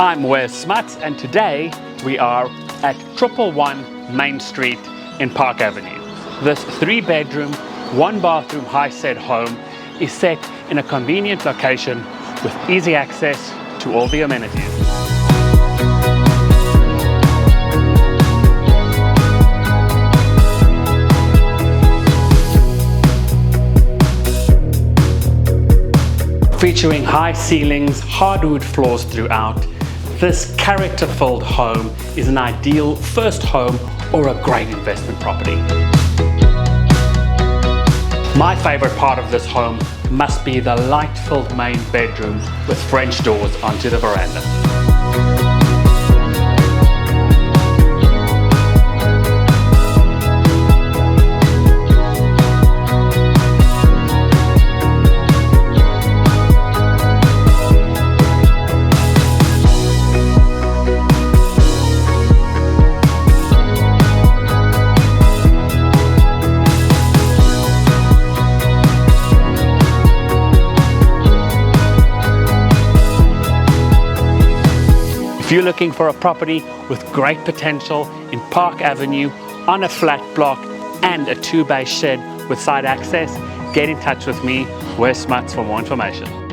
I'm Wes Smuts, and today we are at 111 Main Street in Park Avenue. This 3-bedroom, 1-bathroom high-set home is set in a convenient location with easy access to all the amenities. Featuring high ceilings, hardwood floors throughout, this character-filled home is an ideal first home or a great investment property. My favorite part of this home must be the light-filled main bedroom with French doors onto the veranda. If you're looking for a property with great potential in Park Avenue, on a flat block and a 2-bay shed with side access, get in touch with me, Wes Smuts, for more information.